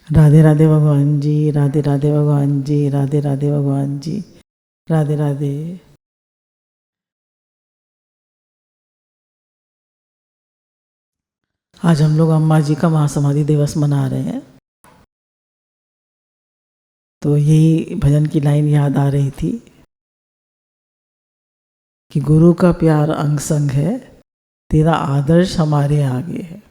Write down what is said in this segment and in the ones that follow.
राधे राधे भगवान जी, राधे राधे भगवान जी, राधे राधे भगवान जी, राधे राधे। आज हम लोग अम्मा जी का महासमाधि दिवस मना रहे हैं, तो यही भजन की लाइन याद आ रही थी कि गुरु का प्यार अंग संग है, तेरा आदर्श हमारे आगे है।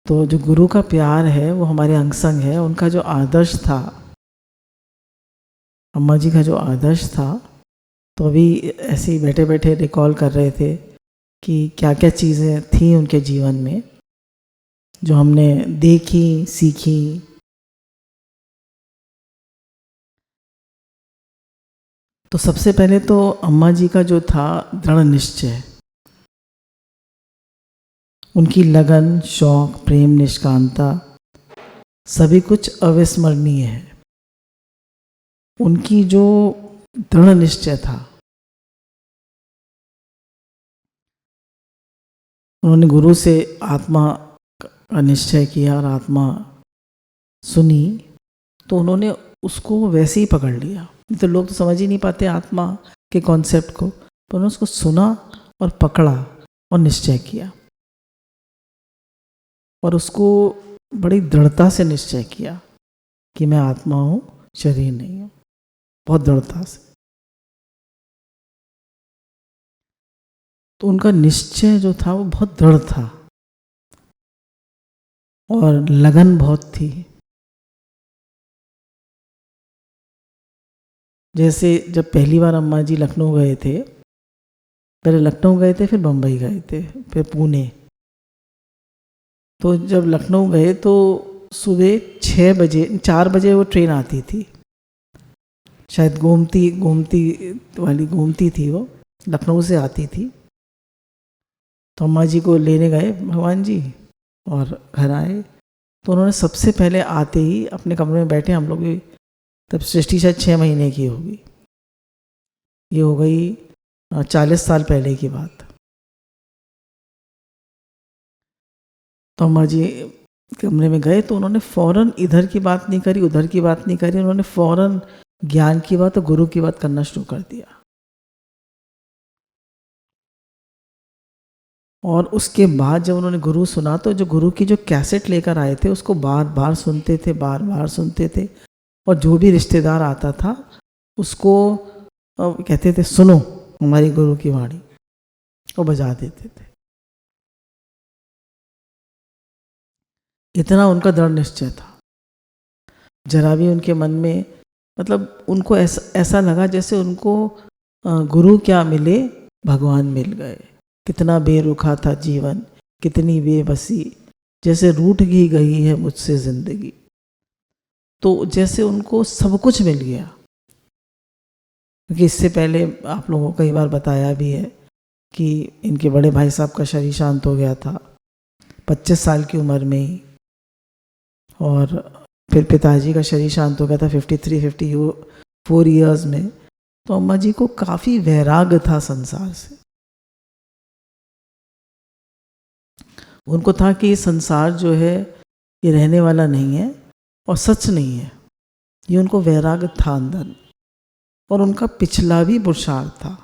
तो जो गुरु का प्यार है वो हमारे अंग संग है। उनका जो आदर्श था, अम्मा जी का जो आदर्श था, तो अभी ऐसे ही बैठे बैठे रिकॉल कर रहे थे कि क्या क्या चीज़ें थी उनके जीवन में जो हमने देखी, सीखी। तो सबसे पहले तो अम्मा जी का जो था दृढ़ निश्चय, उनकी लगन, शौक, प्रेम, निष्कामता सभी कुछ अविस्मरणीय है। उनकी जो दृढ़ निश्चय था, उन्होंने गुरु से आत्मा का निश्चय किया और आत्मा सुनी, तो उन्होंने उसको वैसे ही पकड़ लिया। नहीं तो लोग तो समझ ही नहीं पाते आत्मा के कॉन्सेप्ट को, तो उन्होंने उसको सुना और पकड़ा और निश्चय किया, और उसको बड़ी दृढ़ता से निश्चय किया कि मैं आत्मा हूँ, शरीर नहीं हूँ, बहुत दृढ़ता से। तो उनका निश्चय जो था वो बहुत दृढ़ था और लगन बहुत थी। जैसे जब पहली बार अम्मा जी लखनऊ गए थे, पहले लखनऊ गए थे, फिर बम्बई गए थे, फिर पुणे। तो जब लखनऊ गए तो सुबह 6 बजे, 4 बजे वो ट्रेन आती थी, शायद गोमती वाली गोमती थी, वो लखनऊ से आती थी। तो अम्मा जी को लेने गए भगवान जी और घर आए। तो उन्होंने सबसे पहले आते ही अपने कमरे में बैठे, हम लोग भी तब सृष्टि शायद 6 महीने की होगी, ये हो गई 40 साल पहले की बात। तो अम्मा जी कमरे में गए तो उन्होंने फौरन इधर की बात नहीं करी, उधर की बात नहीं करी, उन्होंने फौरन ज्ञान की बात और गुरु की बात करना शुरू कर दिया। और उसके बाद जब उन्होंने गुरु सुना, तो जो गुरु की जो कैसेट लेकर आए थे उसको बार बार सुनते थे, बार बार सुनते थे। और जो भी रिश्तेदार आता था उसको कहते थे सुनो हमारी गुरु की वाणी, वो बजा देते थे। इतना उनका दृढ़ निश्चय था। जरा भी उनके मन में, मतलब उनको ऐसा लगा जैसे उनको गुरु क्या मिले, भगवान मिल गए। कितना बेरुखा था जीवन, कितनी बेबसी, जैसे रूठ ही गई है मुझसे जिंदगी। तो जैसे उनको सब कुछ मिल गया। क्योंकि इससे पहले आप लोगों को कई बार बताया भी है कि इनके बड़े भाई साहब का शरीर शांत हो गया था 25 साल की उम्र में ही, और फिर पिताजी का शरीर शांत हो गया था 53-54 ईयर्स में। तो अम्मा जी को काफ़ी वैराग्य था संसार से। उनको था कि ये संसार जो है ये रहने वाला नहीं है और सच नहीं है, ये उनको वैराग्य था अंदर। और उनका पिछला भी पुरुषार्थ था।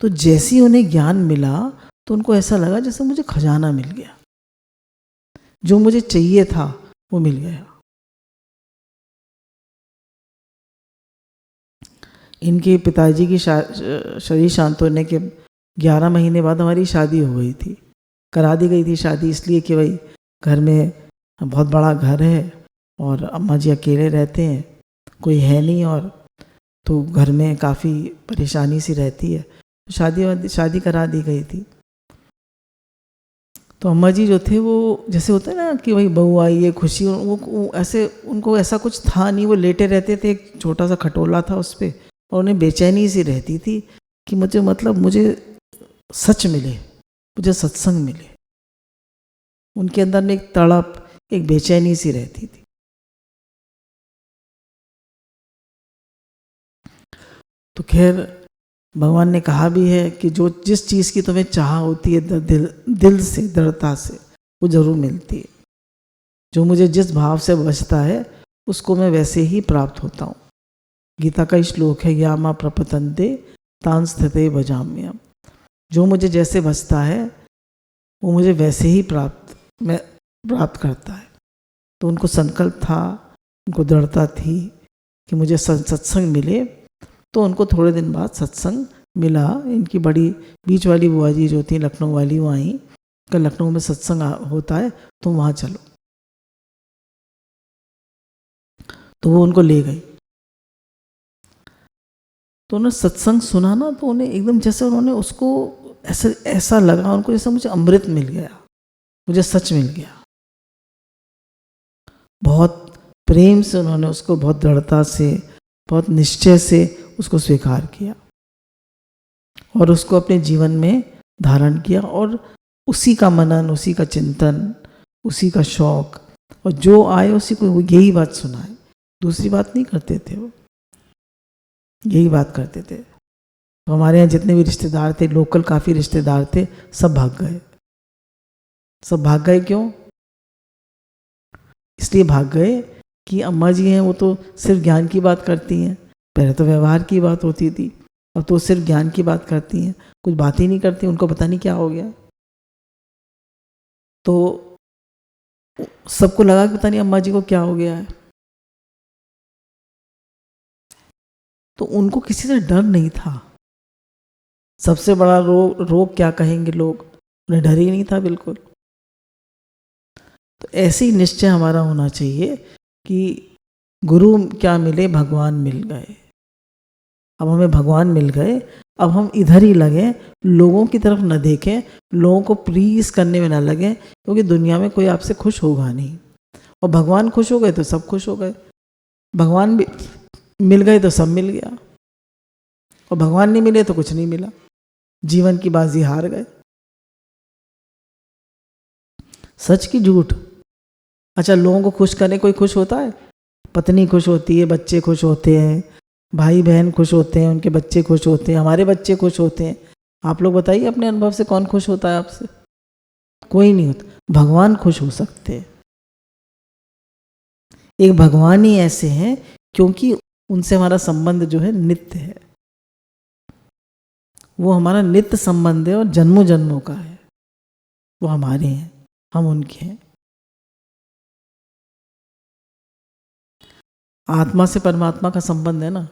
तो जैसे ही उन्हें ज्ञान मिला तो उनको ऐसा लगा जैसे मुझे खजाना मिल गया, जो मुझे चाहिए था वो मिल गया। इनके पिताजी की शरीर शांत होने के 11 महीने बाद हमारी शादी हो गई थी। करा दी गई थी शादी इसलिए कि भाई घर में बहुत बड़ा घर है और अम्मा जी अकेले रहते हैं, कोई है नहीं, और तो घर में काफ़ी परेशानी सी रहती है। शादी करा दी गई थी। तो अम्मा जी जो थे वो जैसे होता है ना कि भाई बहू आई है, खुशी, वो ऐसे उनको ऐसा कुछ था नहीं। वो लेटे रहते थे, एक छोटा सा खटोला था उस पर, और उन्हें बेचैनी सी रहती थी कि मुझे सच मिले, मुझे सत्संग मिले। उनके अंदर में एक तड़प, एक बेचैनी सी रहती थी। तो खैर भगवान ने कहा भी है कि जो जिस चीज़ की तुम्हें चाह होती है दिल से, दृढ़ता से, वो ज़रूर मिलती है। जो मुझे जिस भाव से बचता है उसको मैं वैसे ही प्राप्त होता हूँ। गीता का श्लोक है, यामा प्रपतन्ते तान स्थिते भजाम्यहम्। जो मुझे जैसे बचता है वो मुझे वैसे ही प्राप्त करता है। तो उनको संकल्प था, उनको दृढ़ता थी कि मुझे सत्संग मिले। तो उनको थोड़े दिन बाद सत्संग मिला। इनकी बड़ी बीच वाली बुआ जी जो थी लखनऊ वाली, वो आई कि लखनऊ में सत्संग होता है तो वहाँ चलो। तो वो उनको ले गई। तो उन्होंने सत्संग सुना ना, तो उन्हें एकदम जैसे उन्होंने उसको ऐसा लगा उनको जैसे मुझे अमृत मिल गया, मुझे सच मिल गया। बहुत प्रेम से उन्होंने उसको, बहुत दृढ़ता से, बहुत निश्चय से उसको स्वीकार किया और उसको अपने जीवन में धारण किया। और उसी का मनन, उसी का चिंतन, उसी का शौक, और जो आए उसी को यही बात सुनाए। दूसरी बात नहीं करते थे, वो यही बात करते थे। तो हमारे यहाँ जितने भी रिश्तेदार थे, लोकल काफ़ी रिश्तेदार थे, सब भाग गए। सब भाग गए क्यों? इसलिए भाग गए कि अम्मा जी हैं वो तो सिर्फ ज्ञान की बात करती हैं। पहले तो व्यवहार की बात होती थी, अब तो सिर्फ ज्ञान की बात करती हैं, कुछ बात ही नहीं करती। उनको पता नहीं क्या हो गया। तो सबको लगा कि पता नहीं अम्मा जी को क्या हो गया है। तो उनको किसी से डर नहीं था। सबसे बड़ा रोग क्या कहेंगे लोग, उन्हें डर ही नहीं था बिल्कुल। तो ऐसे ही निश्चय हमारा होना चाहिए कि गुरु क्या मिले, भगवान मिल गए। अब हमें भगवान मिल गए, अब हम इधर ही लगे, लोगों की तरफ न देखें, लोगों को प्लीज करने में ना लगे, क्योंकि दुनिया में कोई आपसे खुश होगा नहीं। और भगवान खुश हो गए तो सब खुश हो गए, भगवान भी मिल गए तो सब मिल गया, और भगवान नहीं मिले तो कुछ नहीं मिला, जीवन की बाजी हार गए। सच की झूठ? अच्छा, लोगों को खुश करने कोई खुश होता है? पत्नी खुश होती है, बच्चे खुश होते हैं, भाई बहन खुश होते हैं, उनके बच्चे खुश होते हैं, हमारे बच्चे खुश होते हैं। आप लोग बताइए अपने अनुभव से, कौन खुश होता है आपसे? कोई नहीं होता। भगवान खुश हो सकते हैं। एक भगवान ही ऐसे हैं क्योंकि उनसे हमारा संबंध जो है नित्य है। वो हमारा नित्य संबंध है और जन्मों जन्मों का है। वो हमारे हैं, हम उनके हैं। आत्मा से परमात्मा का संबंध है ना।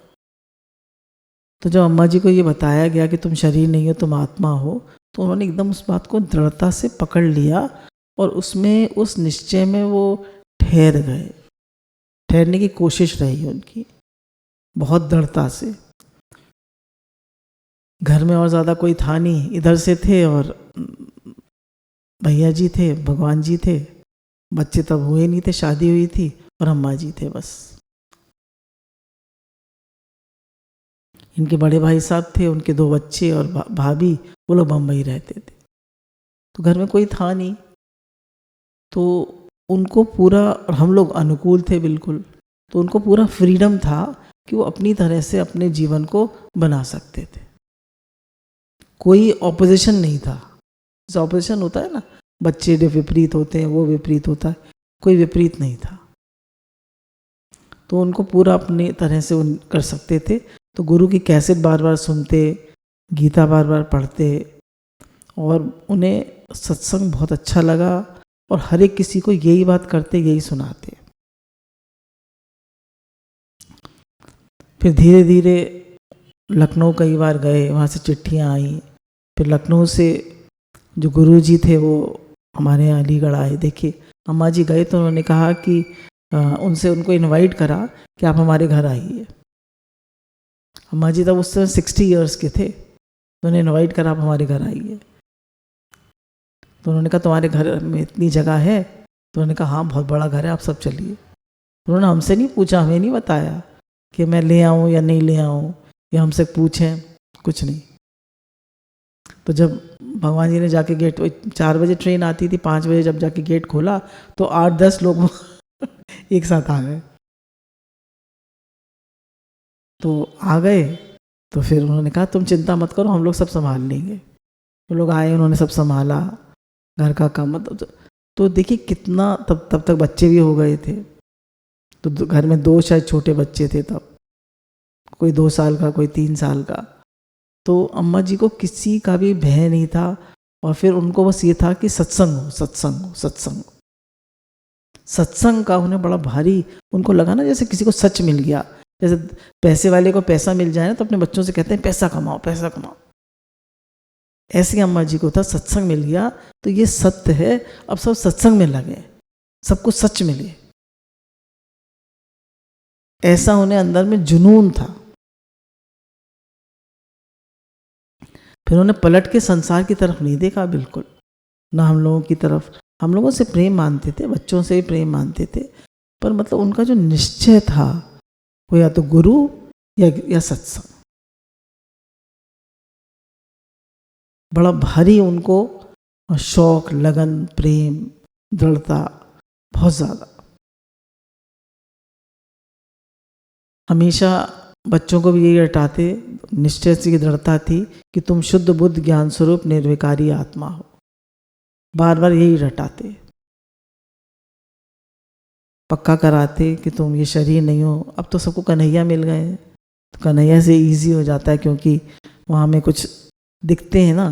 तो जब अम्मा जी को ये बताया गया कि तुम शरीर नहीं हो, तुम आत्मा हो, तो उन्होंने एकदम उस बात को दृढ़ता से पकड़ लिया और उसमें, उस निश्चय में वो ठहर गए। ठहरने की कोशिश रही उनकी बहुत दृढ़ता से। घर में और ज़्यादा कोई था नहीं, इधर से थे और भैया जी थे, भगवान जी थे, बच्चे तब हुए नहीं थे, शादी हुई थी, और अम्मा जी थे बस। इनके बड़े भाई साहब थे, उनके 2 बच्चे और भाभी, वो लोग बम्बई रहते थे। तो घर में कोई था नहीं, तो उनको पूरा, और हम लोग अनुकूल थे बिल्कुल, तो उनको पूरा फ्रीडम था कि वो अपनी तरह से अपने जीवन को बना सकते थे। कोई ऑपोजिशन नहीं था। जैसे ऑपोजिशन होता है ना, बच्चे जो विपरीत होते हैं, वो विपरीत होता है, कोई विपरीत नहीं था। तो उनको पूरा अपनी तरह से कर सकते थे। तो गुरु की कैसेट बार बार सुनते, गीता बार बार पढ़ते, और उन्हें सत्संग बहुत अच्छा लगा, और हर एक किसी को यही बात करते, यही सुनाते। फिर धीरे धीरे लखनऊ कई बार गए, वहाँ से चिट्ठियाँ आई। फिर लखनऊ से जो गुरु जी थे वो हमारे यहाँ अलीगढ़ आए। देखिए, अम्मा जी गए तो उन्होंने कहा कि उनको इनवाइट करा कि आप हमारे घर आइए। अम्मा जी तब उस समय 60 ईयर्स के थे, तो उन्हें इनवाइट करा, आप हमारे घर आइए। तो उन्होंने कहा तुम्हारे घर में इतनी जगह है? तो उन्होंने कहा हाँ बहुत बड़ा घर है, आप सब चलिए। उन्होंने हमसे नहीं पूछा, हमें नहीं बताया कि मैं ले आऊँ या नहीं ले आऊँ, या हमसे पूछें, कुछ नहीं। तो जब भगवान जी ने जाके गेट, 4 बजे ट्रेन आती थी, 5 बजे जब जाके गेट खोला तो 8-10 लोग एक साथ आ गए। तो आ गए तो फिर उन्होंने कहा तुम चिंता मत करो, हम लोग सब संभाल लेंगे। वो लोग आए, उन्होंने सब संभाला, घर का काम। तो देखिए कितना, तब तक बच्चे भी हो गए थे, तो घर में 2 शायद छोटे बच्चे थे तब, कोई 2 साल का, कोई 3 साल का। तो अम्मा जी को किसी का भी भय नहीं था, और फिर उनको बस ये था कि सत्संग हो, सत्संग हो, सत्संग हो। सत्संग का उन्हें बड़ा भारी, उनको लगा ना जैसे किसी को सच मिल गया, जैसे पैसे वाले को पैसा मिल जाए ना तो अपने बच्चों से कहते हैं पैसा कमाओ, पैसा कमाओ। ऐसे अम्मा जी को था, सत्संग मिल गया तो ये सत्य है, अब सब सत्संग में लगे, सबको सच मिले। ऐसा उन्हें अंदर में जुनून था। फिर उन्हें पलट के संसार की तरफ नहीं देखा बिल्कुल, ना हम लोगों की तरफ। हम लोगों से प्रेम मानते थे, बच्चों से प्रेम मानते थे, पर मतलब उनका जो निश्चय था वो या तो गुरु या सत्संग। बड़ा भारी उनको शौक, लगन, प्रेम, दृढ़ता बहुत ज़्यादा। हमेशा बच्चों को भी यही रटाते, निश्चय से दृढ़ता थी कि तुम शुद्ध बुद्ध ज्ञान स्वरूप निर्विकारी आत्मा हो, बार बार यही रटाते, पक्का कराते कि तुम ये शरीर नहीं हो। अब तो सबको कन्हैया मिल गए हैं, तो कन्हैया से इजी हो जाता है, क्योंकि वहाँ में कुछ दिखते हैं ना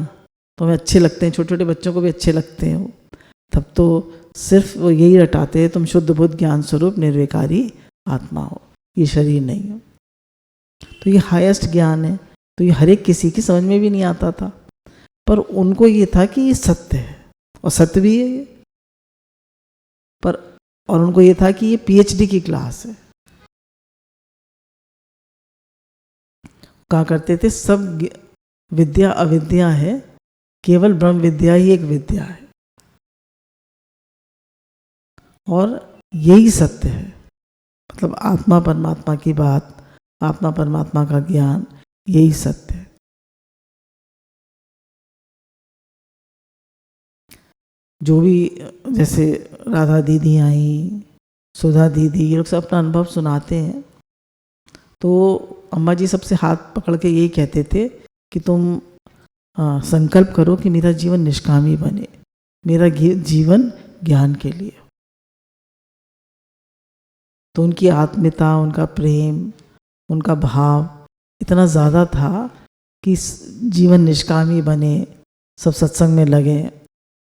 तो हमें अच्छे लगते हैं, छोटे छोटे बच्चों को भी अच्छे लगते हैं वो। तब तो सिर्फ वो यही रटाते हैं, तुम शुद्ध बुद्ध ज्ञान स्वरूप निर्विकारी आत्मा हो, ये शरीर नहीं हो। तो ये हाईएस्ट ज्ञान है, तो ये हर एक किसी की समझ में भी नहीं आता था, पर उनको ये था कि ये सत्य है, और सत्य भी है ये। पर और उनको ये था कि ये पीएचडी की क्लास है। कहा करते थे सब विद्या अविद्या है, केवल ब्रह्म विद्या ही एक विद्या है, और यही सत्य है। मतलब आत्मा परमात्मा की बात, आत्मा परमात्मा का ज्ञान, यही सत्य है। जो भी जैसे राधा दीदी आई, सुधा दीदी, ये लोग सब अपना अनुभव सुनाते हैं, तो अम्मा जी सबसे हाथ पकड़ के यही कहते थे कि तुम संकल्प करो कि मेरा जीवन निष्कामी बने, मेरा जीवन ज्ञान के लिए। तो उनकी आत्मीयता, उनका प्रेम, उनका भाव इतना ज़्यादा था कि जीवन निष्कामी बने, सब सत्संग में लगे,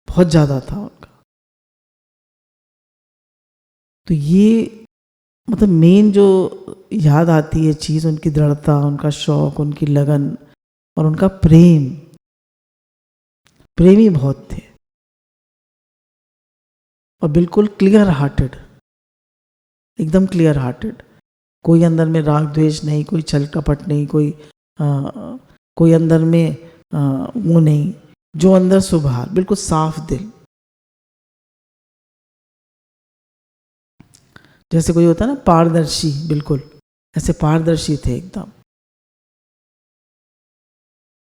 बहुत ज़्यादा था उनका। तो ये मतलब मेन जो याद आती है चीज़, उनकी दृढ़ता, उनका शौक, उनकी लगन और उनका प्रेम। प्रेमी बहुत थे और बिल्कुल क्लियर हार्टेड, एकदम क्लियर हार्टेड। कोई अंदर में राग द्वेष नहीं, कोई छल कपट नहीं, कोई अंदर में वो नहीं, जो अंदर सुभार, बिल्कुल साफ दिल। जैसे कोई होता है ना पारदर्शी, बिल्कुल ऐसे पारदर्शी थे एकदम।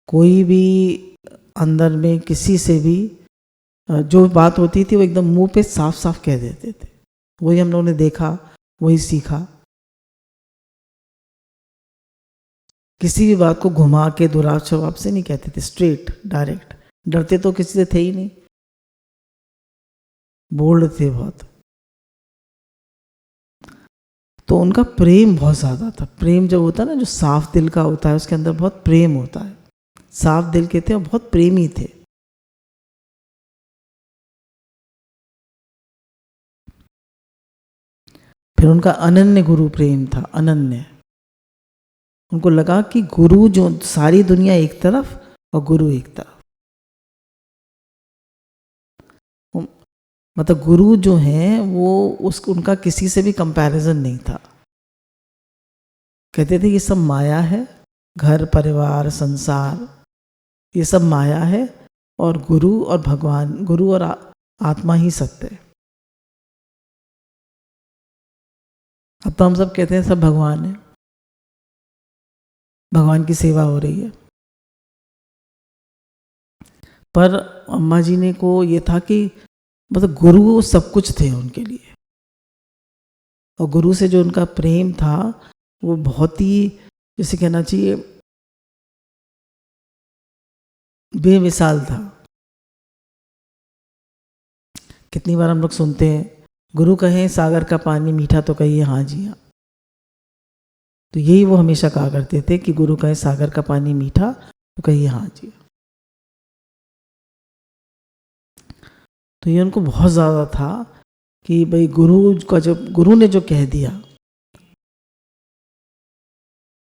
कोई भी अंदर में किसी से भी जो बात होती थी वो एकदम मुंह पे साफ साफ कह देते थे। वही हम लोगों ने देखा, वही सीखा। किसी भी बात को घुमा के दुराव स्वभाव से नहीं कहते थे, स्ट्रेट डायरेक्ट। डरते तो किसी से थे ही नहीं, बोल्ड थे बहुत। तो उनका प्रेम बहुत ज़्यादा था। प्रेम जब होता है ना, जो साफ दिल का होता है, उसके अंदर बहुत प्रेम होता है। साफ दिल के थे और बहुत प्रेमी थे। फिर उनका अनन्य गुरु प्रेम था, अनन्य। उनको लगा कि गुरु जो, सारी दुनिया एक तरफ और गुरु एक तरफ। मतलब गुरु जो हैं वो उनका किसी से भी कंपैरिजन नहीं था। कहते थे ये सब माया है, घर परिवार संसार ये सब माया है, और गुरु और भगवान, गुरु और आत्मा ही सत्य है। अब तो हम सब कहते हैं सब भगवान है, भगवान की सेवा हो रही है। पर अम्मा जी ने को ये था कि मतलब गुरु सब कुछ थे उनके लिए, और गुरु से जो उनका प्रेम था वो बहुत ही, जैसे कहना चाहिए, बेमिसाल था। कितनी बार हम लोग सुनते हैं, गुरु कहें सागर का पानी मीठा तो कहिए हाँ जी हाँ। तो यही वो हमेशा कहा करते थे कि गुरु कहें सागर का पानी मीठा तो कहिए हाँ जी। तो ये उनको बहुत ज़्यादा था कि भाई गुरु का जब गुरु ने जो कह दिया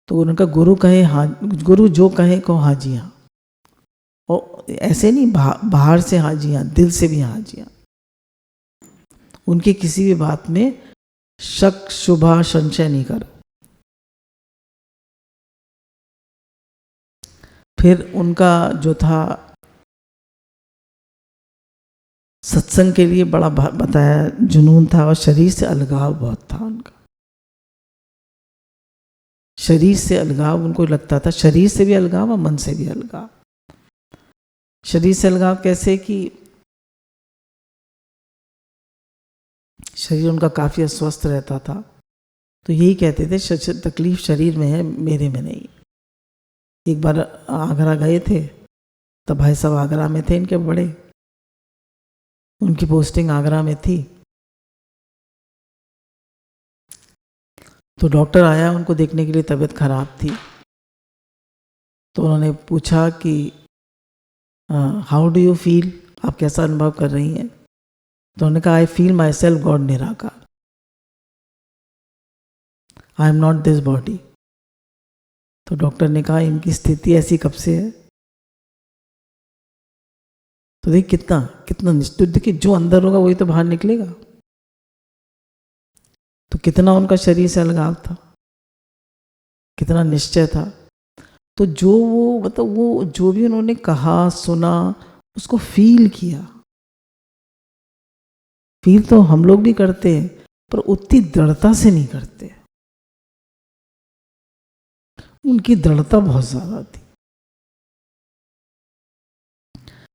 तो उनका गुरु कहे हाँ, गुरु जो कहे को हाँ जी हाँ। और ऐसे नहीं बाहर से हाँ जी हाँ, दिल से भी हाँ जी हाँ। उनकी किसी भी बात में शक शुभा संशय नहीं करो। फिर उनका जो था सत्संग के लिए बड़ा बताया जुनून था, और शरीर से अलगाव बहुत था उनका। शरीर से अलगाव उनको लगता था, शरीर से भी अलगाव और मन से भी अलगाव। शरीर से अलगाव कैसे कि शरीर उनका काफ़ी अस्वस्थ रहता था, तो यही कहते थे तकलीफ शरीर में है, मेरे में नहीं। एक बार आगरा गए थे, तब भाई साहब आगरा में थे इनके बड़े, उनकी पोस्टिंग आगरा में थी। तो डॉक्टर आया उनको देखने के लिए, तबीयत खराब थी। तो उन्होंने पूछा कि हाउ डू यू फील, आप कैसा अनुभव कर रही हैं? तो उन्होंने कहा I feel myself God निराकार, I am not this body. तो डॉक्टर ने कहा इनकी स्थिति ऐसी कब से है? तो देखिए कितना कितना निश्चित, देखिए जो अंदर होगा वही तो बाहर निकलेगा। तो कितना उनका शरीर से अलगाव था, कितना निश्चय था। तो जो वो मतलब वो जो भी उन्होंने कहा सुना उसको फील किया। फील तो हम लोग भी करते हैं पर उतनी दृढ़ता से नहीं करते। उनकी दृढ़ता बहुत ज्यादा थी।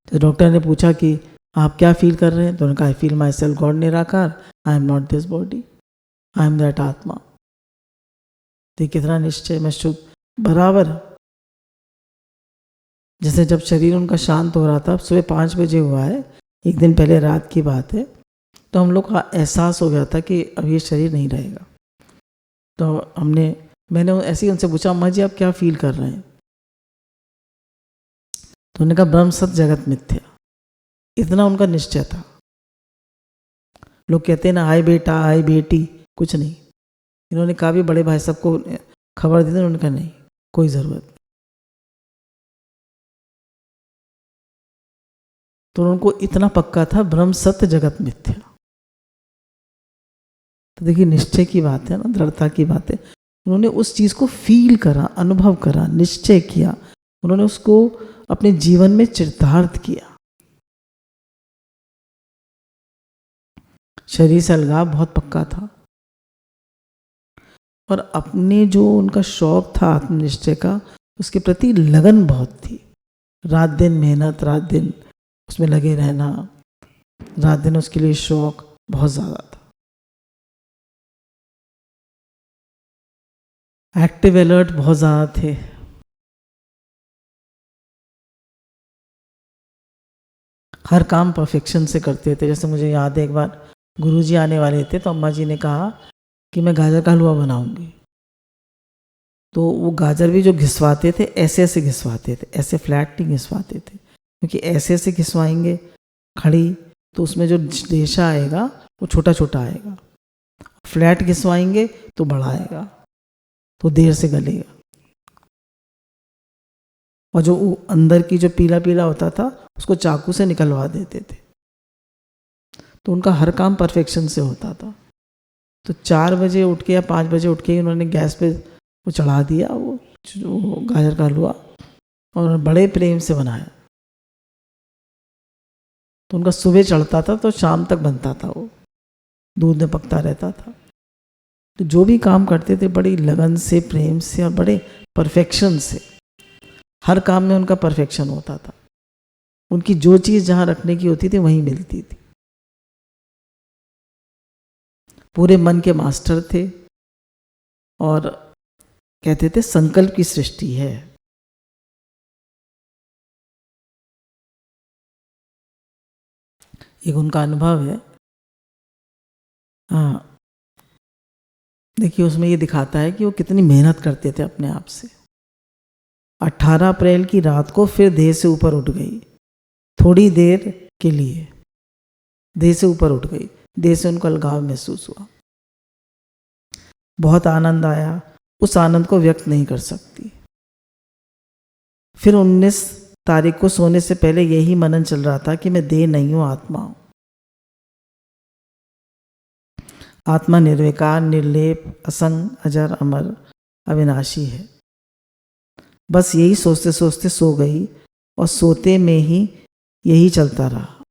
तो डॉक्टर ने पूछा कि आप क्या फील कर रहे हैं? तो उन्होंने कहा I feel myself God निराकार, I am not this body, I am that आत्मा। तो कितना निश्चय में शुद्ध बराबर। जैसे जब शरीर उनका शांत हो रहा था, सुबह 5 बजे हुआ है, एक दिन पहले रात की बात है, तो हम लोग का एहसास हो गया था कि अब ये शरीर नहीं रहेगा। तो मैंने ऐसे ही उनसे पूछा अम्मा जी आप क्या फील कर रहे हैं? तो उन्होंने कहा ब्रह्म सत्य जगत मिथ्या। इतना उनका निश्चय था। लोग कहते हैं ना हाय बेटा हाय बेटी, कुछ नहीं। इन्होंने कहा भी बड़े भाई साहब को खबर दी थी, उन्होंने कहा नहीं कोई ज़रूरत नहीं। तो उनको इतना पक्का था ब्रह्म सत्य जगत मिथ्या। तो देखिए निश्चय की बात है ना, दृढ़ता की बात है। उन्होंने उस चीज़ को फील करा, अनुभव करा, निश्चय किया, उन्होंने उसको अपने जीवन में चरितार्थ किया। शरीर से अलगाव बहुत पक्का था, और अपने जो उनका शौक था आत्मनिश्चय का, उसके प्रति लगन बहुत थी। रात दिन मेहनत, रात दिन उसमें लगे रहना, रात दिन उसके लिए शौक बहुत ज़्यादा था। एक्टिव अलर्ट बहुत ज़्यादा थे। हर काम परफेक्शन से करते थे। जैसे मुझे याद है एक बार गुरुजी आने वाले थे, तो अम्मा जी ने कहा कि मैं गाजर का हलवा बनाऊंगी। तो वो गाजर भी जो घिसवाते थे ऐसे ऐसे घिसवाते थे, ऐसे फ्लैट नहीं घिसवाते थे, क्योंकि ऐसे ऐसे घिसवाएंगे खड़ी तो उसमें जो रेशा आएगा वो छोटा छोटा आएगा। फ्लैट घिसवाएंगे तो बड़ा आएगा, तो देर से गलेगा। और जो अंदर की जो पीला पीला होता था उसको चाकू से निकलवा देते थे। तो उनका हर काम परफेक्शन से होता था। तो 4 बजे उठ के या 5 बजे उठ के उन्होंने गैस पे वो चढ़ा दिया, वो जो गाजर का हलवा, और बड़े प्रेम से बनाया। तो उनका सुबह चढ़ता था तो शाम तक बनता था, वो दूध में पकता रहता था। तो जो भी काम करते थे बड़ी लगन से, प्रेम से और बड़े परफेक्शन से। हर काम में उनका परफेक्शन होता था। उनकी जो चीज़ जहाँ रखने की होती थी वहीं मिलती थी। पूरे मन के मास्टर थे, और कहते थे संकल्प की सृष्टि है। एक उनका अनुभव है। हाँ, देखिए उसमें ये दिखाता है कि वो कितनी मेहनत करते थे अपने आप से। 18 अप्रैल की रात को फिर देह से ऊपर उठ गई, थोड़ी देर के लिए देह से ऊपर उठ गई। देह से उनको अलगाव महसूस हुआ, बहुत आनंद आया, उस आनंद को व्यक्त नहीं कर सकती। फिर 19 तारीख को सोने से पहले यही मनन चल रहा था कि मैं देह नहीं हूं, आत्मा हूं। आत्मा निर्विकार, निर्लेप, असंग, अजर, अमर, अविनाशी है। बस यही सोचते सोचते सो गई और सोते में ही यही चलता रहा।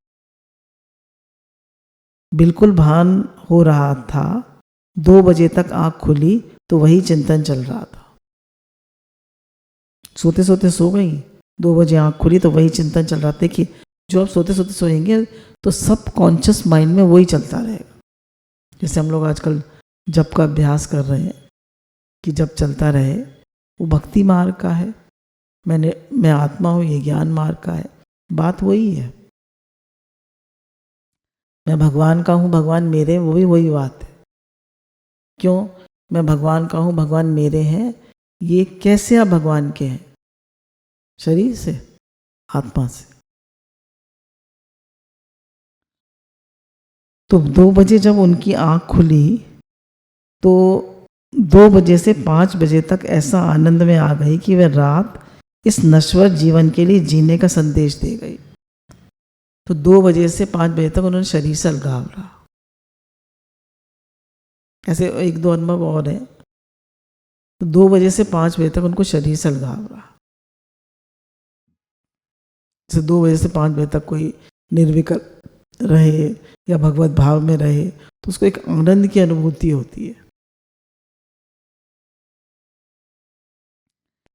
बिल्कुल भान हो रहा था। 2 बजे तक आंख खुली तो वही चिंतन चल रहा था। सोते सोते सो गई, 2 बजे आंख खुली तो वही चिंतन चल रहा था। देखिए, जो आप सोते सोते सोएंगे तो सब कॉन्शियस माइंड में वही चलता रहेगा। जैसे हम लोग आजकल जप का अभ्यास कर रहे हैं कि जप चलता रहे, वो भक्ति मार्ग का है। मैं आत्मा हूँ, ये ज्ञान मार्ग का है। बात वही है। मैं भगवान का हूँ, भगवान मेरे, वो भी वही बात है। क्यों मैं भगवान का हूँ, भगवान मेरे हैं? ये कैसे आप भगवान के हैं? शरीर से, आत्मा से। तो 2 बजे जब उनकी आंख खुली तो 2 बजे से 5 बजे तक ऐसा आनंद में आ गई कि वह रात इस नश्वर जीवन के लिए जीने का संदेश दे गई। तो 2 बजे से 5 बजे तक उन्होंने शरीर से अलगाव रहा। ऐसे 1-2 अनुभव और हैं। तो 2 बजे से 5 बजे तक उनको शरीर से अलगाव रहा। जैसे 2 बजे से 5 बजे तक कोई निर्विकल्प रहे या भगवत भाव में रहे तो उसको एक आनंद की अनुभूति होती है।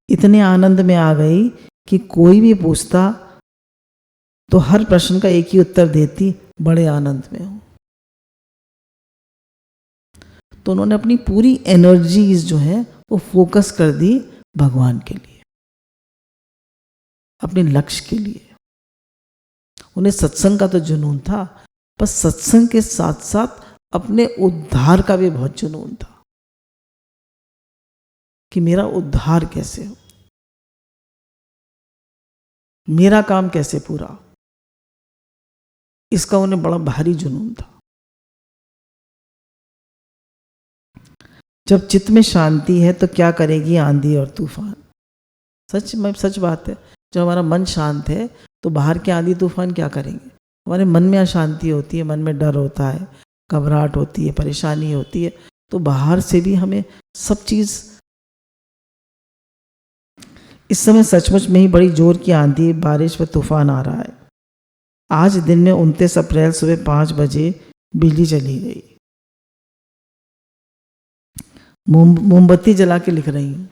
इतने आनंद में आ गई कि कोई भी पूछता तो हर प्रश्न का एक ही उत्तर देती, बड़े आनंद में हूं। तो उन्होंने अपनी पूरी एनर्जीज जो है वो फोकस कर दी भगवान के लिए, अपने लक्ष्य के लिए। उन्हें सत्संग का तो जुनून था, पर सत्संग के साथ साथ अपने उद्धार का भी बहुत जुनून था कि मेरा उद्धार कैसे हो, मेरा काम कैसे पूरा हो। इसका उन्हें बड़ा भारी जुनून था। जब चित्त में शांति है तो क्या करेगी आंधी और तूफान। सच बात है। जब हमारा मन शांत है तो बाहर के आंधी तूफान क्या करेंगे। हमारे मन में अशांति होती है, मन में डर होता है, घबराहट होती है, परेशानी होती है, तो बाहर से भी हमें सब चीज। इस समय सचमुच में ही बड़ी जोर की आंधी, बारिश व तूफान आ रहा है। आज दिन में 29 अप्रैल सुबह 5 बजे बिजली चली गई। मोमबत्ती जला के लिख रही हूं।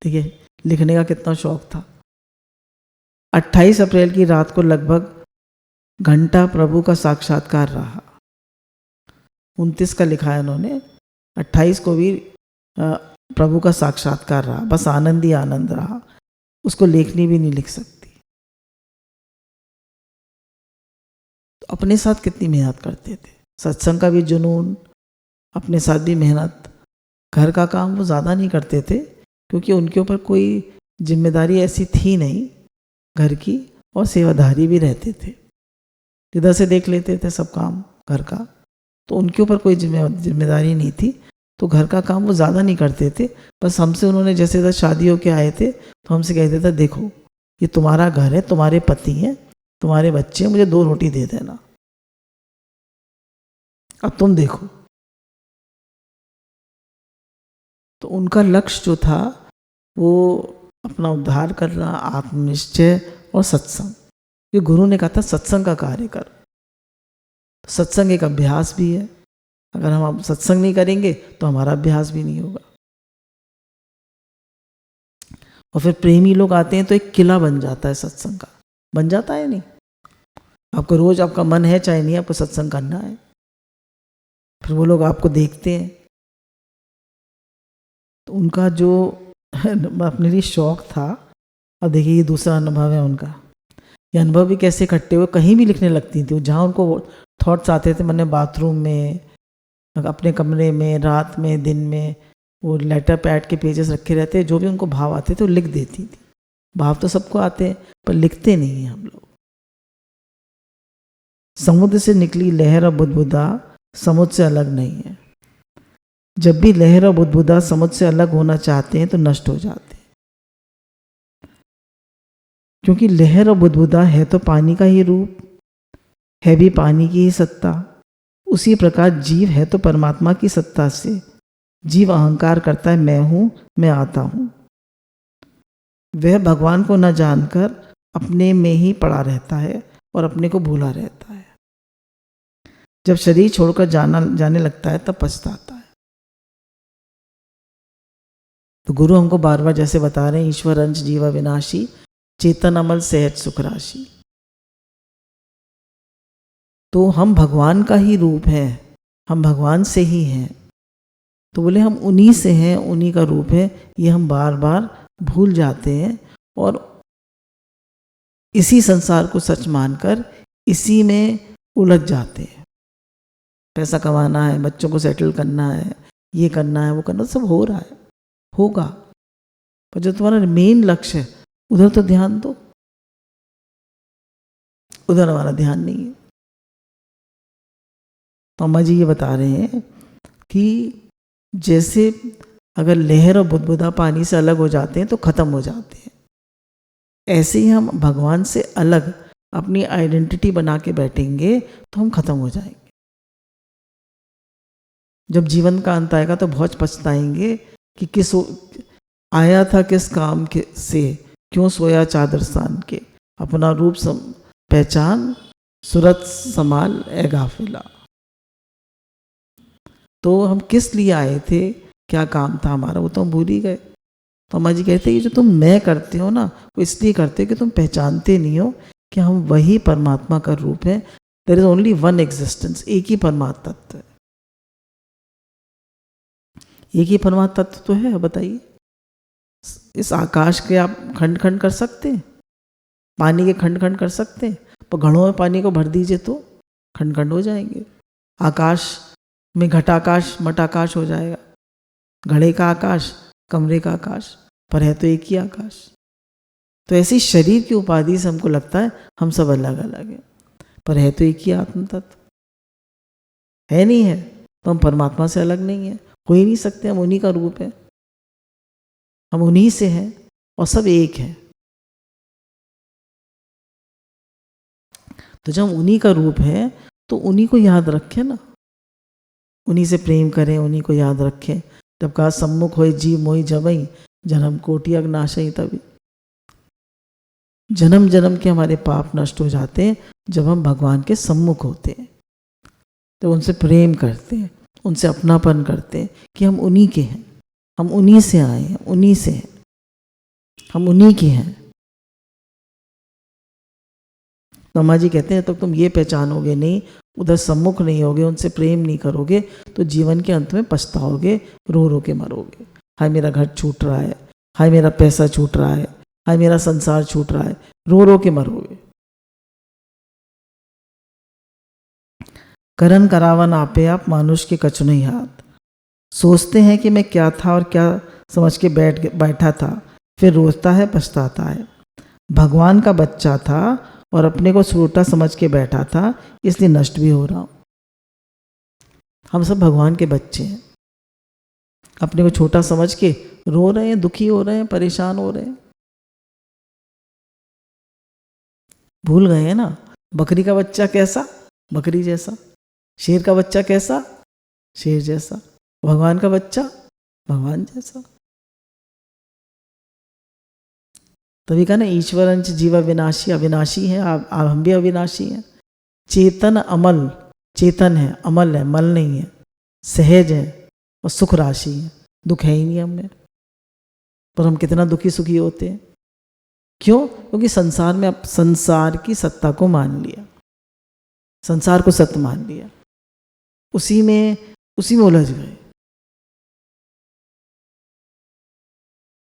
ठीक है, लिखने का कितना शौक था। 28 अप्रैल की रात को लगभग घंटा प्रभु का साक्षात्कार रहा। 29 का लिखा है उन्होंने, 28 को भी प्रभु का साक्षात्कार रहा। बस आनंद ही आनंद रहा, उसको लेखनी भी नहीं लिख सकती। तो अपने साथ कितनी मेहनत करते थे, सत्संग का भी जुनून, अपने साथ भी मेहनत। घर का काम वो ज़्यादा नहीं करते थे क्योंकि उनके ऊपर कोई जिम्मेदारी ऐसी थी नहीं घर की, और सेवाधारी भी रहते थे, इधर से देख लेते थे सब काम घर का, तो उनके ऊपर कोई जिम्मेदारी नहीं थी। तो घर का काम वो ज़्यादा नहीं करते थे। बस हमसे उन्होंने जैसे जब शादी होके आए थे तो हमसे कहते थे, देखो ये तुम्हारा घर है, तुम्हारे पति हैं, तुम्हारे बच्चे हैं, मुझे 2 रोटी दे देना, अब तुम देखो। तो उनका लक्ष्य जो था वो अपना उद्धार करना, आत्मनिश्चय और सत्संग। ये गुरु ने कहा था सत्संग का कार्य कर। सत्संग एक अभ्यास भी है। अगर हम सत्संग नहीं करेंगे तो हमारा अभ्यास भी नहीं होगा। और फिर प्रेमी लोग आते हैं तो एक किला बन जाता है सत्संग का, बन जाता है नहीं। आपको रोज आपका मन है चाहे नहीं, आपको सत्संग करना है। फिर वो लोग आपको देखते हैं तो उनका जो अपने लिए शौक था। अब देखिए ये दूसरा अनुभव है उनका। ये अनुभव भी कैसे इकट्ठे हुए, कहीं भी लिखने लगती थी, जहाँ उनको थॉट्स आते थे, मैंने बाथरूम में, अपने कमरे में, रात में, दिन में, वो लेटर पैड के पेजेस रखे रहते, जो भी उनको भाव आते थे वो लिख देती थी। भाव तो सबको आते हैं पर लिखते नहीं हैं हम लोग। समुद्र से निकली लहर और बुदबुदा समुद्र से अलग नहीं है। जब भी लहर और बुदबुदा समुद्र से अलग होना चाहते हैं तो नष्ट हो जाते हैं, क्योंकि लहर और बुदबुदा है तो पानी का ही रूप, है भी पानी की ही सत्ता। उसी प्रकार जीव है तो परमात्मा की सत्ता से। जीव अहंकार करता है, मैं हूं, मैं आता हूं। वह भगवान को न जानकर अपने में ही पड़ा रहता है और अपने को भूला रहता है। जब शरीर छोड़कर जाने लगता है तब पछताता है। तो गुरु हमको बार बार जैसे बता रहे हैं, ईश्वर अंश जीवा विनाशी, चेतन अमल सहज सुख राशि। तो हम भगवान का ही रूप है, हम भगवान से ही हैं। तो बोले हम उन्हीं से हैं, उन्हीं का रूप है, ये हम बार बार भूल जाते हैं और इसी संसार को सच मानकर इसी में उलझ जाते हैं। पैसा कमाना है, बच्चों को सेटल करना है, ये करना है, वो करना, सब हो रहा है, होगा, पर जो तुम्हारा मेन लक्ष्य है उधर तो ध्यान दो। उधर हमारा ध्यान नहीं है। तो अम्मा जी ये बता रहे हैं कि जैसे अगर लहर और बुदबुदा पानी से अलग हो जाते हैं तो खत्म हो जाते हैं, ऐसे ही हम भगवान से अलग अपनी आइडेंटिटी बना के बैठेंगे तो हम खत्म हो जाएंगे। जब जीवन का अंत आएगा तो बहुत पछताएंगे कि किस आया था किस काम के से, क्यों सोया चादर सान के, अपना रूप पहचान सूरत संभाल ए गाफिला। तो हम किस लिए आए थे, क्या काम था हमारा, वो तो हम भूल ही गए। तो अम्मा जी कहते हैं कि जो तुम मैं करते हो ना, वो इसलिए करते हो कि तुम पहचानते नहीं हो कि हम वही परमात्मा का रूप है। There is only one existence, एक ही परमात्मा तत्व है। एक ही परमात्मा तत्व तो है, बताइए। इस आकाश के आप खंड खंड कर सकते हैं, पानी के खंड खंड कर सकते हैं, पर घड़ों में पानी को भर दीजिए तो खंड खंड हो जाएंगे। आकाश में घटाकाश मटाकाश हो जाएगा, घड़े का आकाश, कमरे का आकाश, पर है तो एक ही आकाश। तो ऐसी शरीर की उपाधि से हमको लगता है हम सब अलग अलग हैं, पर है तो एक ही आत्म तत्व है। नहीं है तो हम परमात्मा से अलग नहीं है, हो ही नहीं सकते। हम उन्हीं का रूप है, हम उन्हीं से हैं और सब एक है। तो जब हम उन्हीं का रूप है तो उन्हीं को याद रखें ना, उन्हीं से प्रेम करें, उन्हीं को याद रखें। जब कहा सम्मुख होए जीव मोहि जबई, जन्म कोटि अग्नाशई तभी। जन्म जन्म के हमारे पाप नष्ट हो जाते हैं जब हम भगवान के सम्मुख होते हैं, तो उनसे प्रेम करते हैं, उनसे अपनापन करते हैं कि हम उन्हीं के हैं, हम उन्हीं से आए हैं, उन्हीं से हैं, हम उन्हीं के हैं। तो अम्मा जी कहते हैं तो तुम ये पहचानोगे नहीं, उधर सम्मुख नहीं होगे, उनसे प्रेम नहीं करोगे, तो जीवन के अंत में पछताओगे, रो रो के मरोगे। हाय मेरा घर छूट रहा है, हाय मेरा पैसा छूट रहा है, हाय मेरा संसार छूट रहा है, रो रो के मरोगे। करन करावन आपे आप मानुष के कछु नहीं हाथ। सोचते हैं कि मैं क्या था और क्या समझ के बैठा था, फिर रोता है, पछताता है। भगवान का बच्चा था और अपने को छोटा समझ के बैठा था, इसलिए नष्ट भी हो रहा हूं। हम सब भगवान के बच्चे हैं, अपने को छोटा समझ के रो रहे हैं, दुखी हो रहे हैं, परेशान हो रहे हैं। भूल गए हैं ना, बकरी का बच्चा कैसा, बकरी जैसा। शेर का बच्चा कैसा, शेर जैसा। भगवान का बच्चा भगवान जैसा। तभी कहा ना, ईश्वर अंश जीवा विनाशी, अविनाशी है, हम भी अविनाशी हैं। चेतन अमल, चेतन है, अमल है, मल नहीं है, सहज है और सुख राशि है। दुख है ही नहीं हमें, पर हम कितना दुखी सुखी होते हैं। क्यों? क्योंकि संसार में अब संसार की सत्ता को मान लिया, संसार को सत्य मान लिया, उसी में उलझ गए,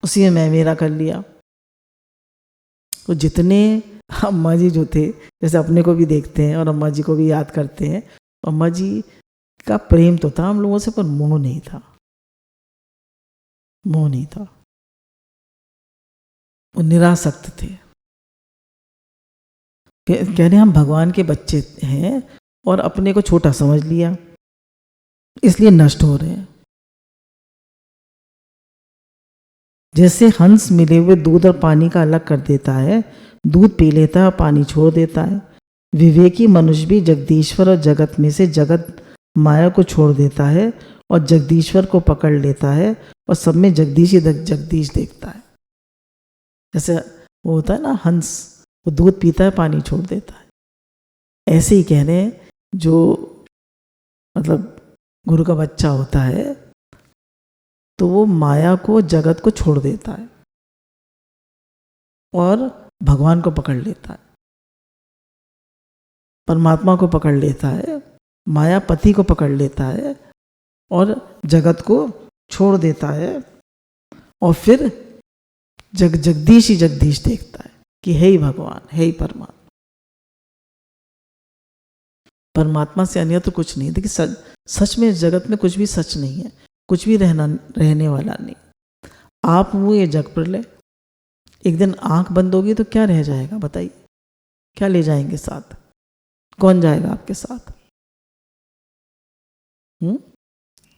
उसी में मैं मेरा कर लिया। तो जितने अम्मा जी जो थे, जैसे अपने को भी देखते हैं और अम्मा जी को भी याद करते हैं, अम्मा जी का प्रेम तो था हम लोगों से, पर मोह नहीं था, मोह नहीं था, वो निरासक्त थे। कह रहे हम भगवान के बच्चे हैं और अपने को छोटा समझ लिया, इसलिए नष्ट हो रहे हैं। जैसे हंस मिले हुए दूध और पानी का अलग कर देता है, दूध पी लेता है, पानी छोड़ देता है। विवेकी मनुष्य भी जगदीश्वर और जगत में से जगत माया को छोड़ देता है और जगदीश्वर को पकड़ लेता है और सब में जगदीश ही जगदीश देखता है। जैसे वो होता है ना हंस, वो दूध पीता है, पानी छोड़ देता है। ऐसे ही कह रहे हैं, जो मतलब गुरु का बच्चा होता है तो वो माया को, जगत को छोड़ देता है और भगवान को पकड़ लेता है, परमात्मा को पकड़ लेता है, मायापति को पकड़ लेता है और जगत को छोड़ देता है और फिर जगदीश ही जगदीश देखता है कि हे ही भगवान, हे ही परमात्मा। परमात्मा से अन्य तो कुछ नहीं। देखिए सच में जगत में कुछ भी सच नहीं है, कुछ भी रहने वाला नहीं। आप वो ये जग प्रलय, एक दिन आंख बंद होगी तो क्या रह जाएगा बताइए? क्या ले जाएंगे साथ? कौन जाएगा आपके साथ?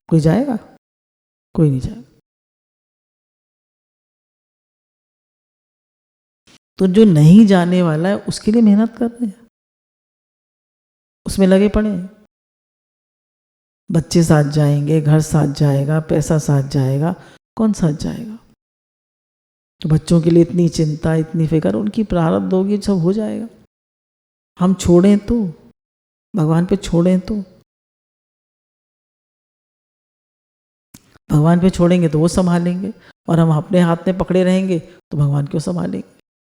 कोई जाएगा? कोई नहीं जाएगा। तो जो नहीं जाने वाला है उसके लिए मेहनत कर रहे हैं, उसमें लगे पड़े हैं। बच्चे साथ जाएंगे, घर साथ जाएगा, पैसा साथ जाएगा, कौन साथ जाएगा? तो बच्चों के लिए इतनी चिंता, इतनी फिक्र, उनकी प्रारब्ध होगी, सब हो जाएगा। हम छोड़ें तो, भगवान पे छोड़ें तो, भगवान पे छोड़ेंगे तो वो संभालेंगे, और हम अपने हाथ में पकड़े रहेंगे तो भगवान क्यों संभालेंगे?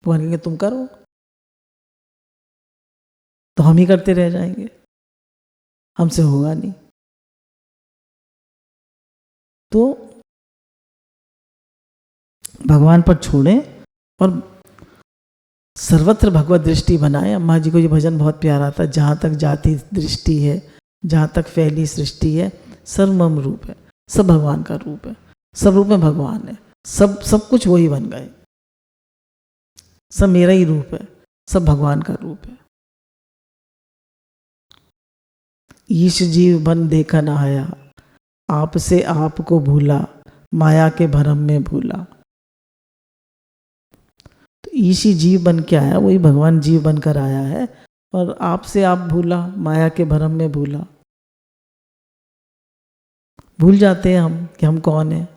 भगवान कहेंगे तुम करो, तो हम ही करते रह जाएंगे, हमसे होगा नहीं। तो भगवान पर छोड़ें और सर्वत्र भगवत दृष्टि बनाएं। अम्मा जी को ये भजन बहुत प्यारा था, जहाँ तक जाति दृष्टि है, जहाँ तक फैली सृष्टि है, सर्वमम रूप है, सब भगवान का रूप है, सब रूप में भगवान है, सब कुछ वही बन गए, सब मेरा ही रूप है, सब भगवान का रूप है। ईश जीव बन देखा न आया, आपसे आपको भूला, माया के भरम में भूला। तो ईशी जीव बन के आया, वही भगवान जीव बनकर आया है, और आपसे आप भूला, माया के भरम में भूला। भूल जाते हैं हम कि हम कौन हैं,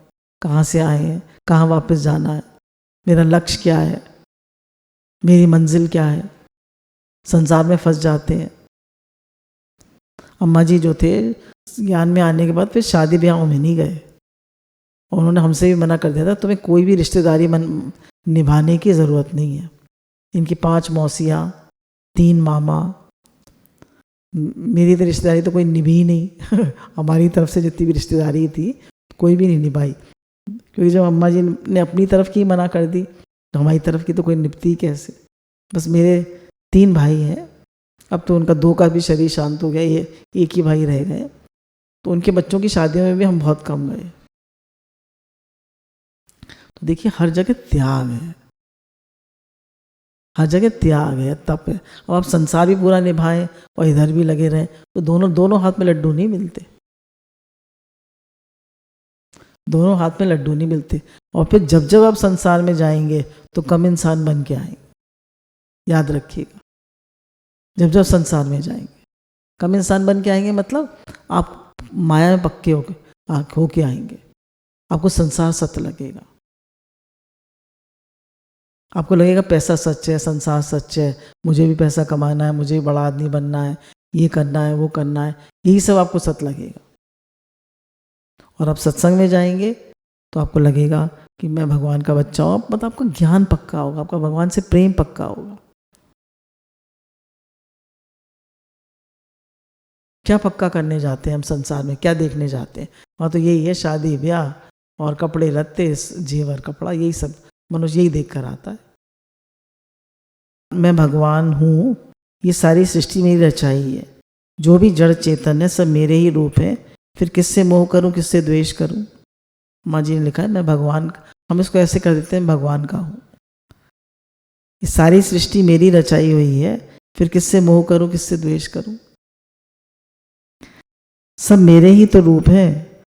कहाँ से आए हैं, कहाँ वापस जाना है, मेरा लक्ष्य क्या है, मेरी मंजिल क्या है। संसार में फंस जाते हैं। अम्मा जी जो थे, ज्ञान में आने के बाद फिर शादी ब्याहों में नहीं गए। उन्होंने हमसे भी मना कर दिया था, तुम्हें कोई भी रिश्तेदारी निभाने की ज़रूरत नहीं है। इनकी 5 मौसियाँ, 3 मामा, मेरी तो रिश्तेदारी तो कोई निभी नहीं हमारी तरफ से जितनी भी रिश्तेदारी थी कोई भी नहीं निभाई, क्योंकि जब अम्मा जी ने अपनी तरफ की मना कर दी तो हमारी तरफ की तो कोई निपती कैसे। बस मेरे 3 भाई हैं, अब तो उनका 2 का भी शरीर शांत हो गया, ये एक ही भाई रह गए, तो उनके बच्चों की शादियों में भी हम बहुत कम गए। तो देखिए हर जगह त्याग है, हर जगह त्याग है, तप है। अब आप संसार भी पूरा निभाएं और इधर भी लगे रहें तो दोनों हाथ में लड्डू नहीं मिलते, दोनों हाथ में लड्डू नहीं मिलते। और फिर जब जब आप संसार में जाएंगे तो कम इंसान बन के आएंगे, याद रखिएगा। जब जब संसार में जाएंगे कम इंसान बन के आएंगे, मतलब आप माया में पक्के होके आएंगे, आपको संसार सत्य लगेगा, आपको लगेगा पैसा सच है, संसार सच है, मुझे भी पैसा कमाना है, मुझे भी बड़ा आदमी बनना है, ये करना है, वो करना है, यही सब आपको सत्य लगेगा। और आप सत्संग में जाएंगे तो आपको लगेगा कि मैं भगवान का बच्चा हूँ, मतलब आपका ज्ञान पक्का होगा, आपका भगवान से प्रेम पक्का होगा। क्या पक्का करने जाते हैं हम संसार में, क्या देखने जाते हैं? वहाँ तो यही है, शादी ब्याह और कपड़े लत्ते, जेवर कपड़ा, यही सब मनुष्य यही देख कर आता है। मैं भगवान हूँ, ये सारी सृष्टि मेरी रचाई है, जो भी जड़ चेतन है सब मेरे ही रूप है, फिर किससे मोह करूँ, किससे द्वेष करूँ। माँ जी ने लिखा है मैं भगवान, हम इसको ऐसे कर देते हैं भगवान का हूँ, ये सारी सृष्टि मेरी रचाई हुई है, फिर किससे मोह करूँ, किससे द्वेष करूँ। सब मेरे ही तो रूप है,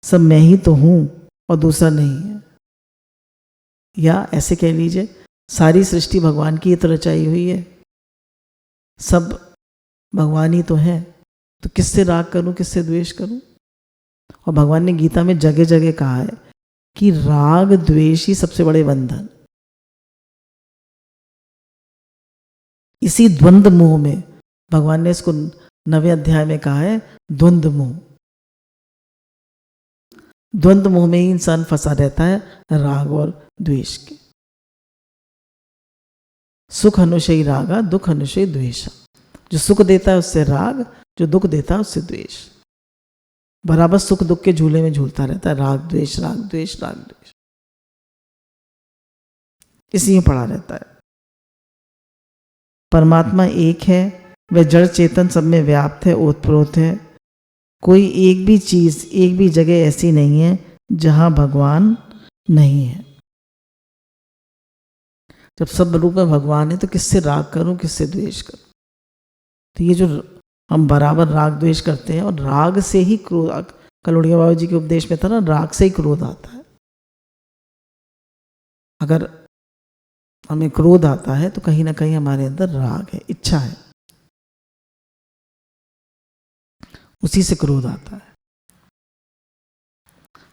सब मैं ही तो हूँ और दूसरा नहीं है। या ऐसे कह लीजिए सारी सृष्टि भगवान की तो रचाई हुई है, सब भगवान ही तो है, तो किससे राग करूं, किससे द्वेष करूं। और भगवान ने गीता में जगह जगह कहा है कि राग द्वेष ही सबसे बड़े बंधन। इसी द्वंद्व मोह में भगवान ने इसको 9वें अध्याय में कहा है द्वंद्व मोह। द्वंद्व मोह में ही इंसान फंसा रहता है, राग और द्वेष के। सुख अनुशयी रागा, दुख अनुशयी द्वेषा। जो सुख देता है उससे राग, जो दुख देता है उससे द्वेष। बराबर सुख दुख के झूले में झूलता रहता है, राग द्वेष राग द्वेष राग द्वेष, इसी में पड़ा रहता है। परमात्मा एक है, वह जड़ चेतन सब में व्याप्त है, ओतप्रोत है। कोई एक भी चीज, एक भी जगह ऐसी नहीं है जहां भगवान नहीं है। जब सब रूप में भगवान है तो किससे राग करूं, किससे द्वेष करूं। तो ये जो हम बराबर राग द्वेष करते हैं, और राग से ही क्रोध, कलोड़िया बाबा जी के उपदेश में था ना, राग से ही क्रोध आता है। अगर हमें क्रोध आता है तो कहीं ना कहीं हमारे अंदर राग है, इच्छा है, उसी से क्रोध आता है।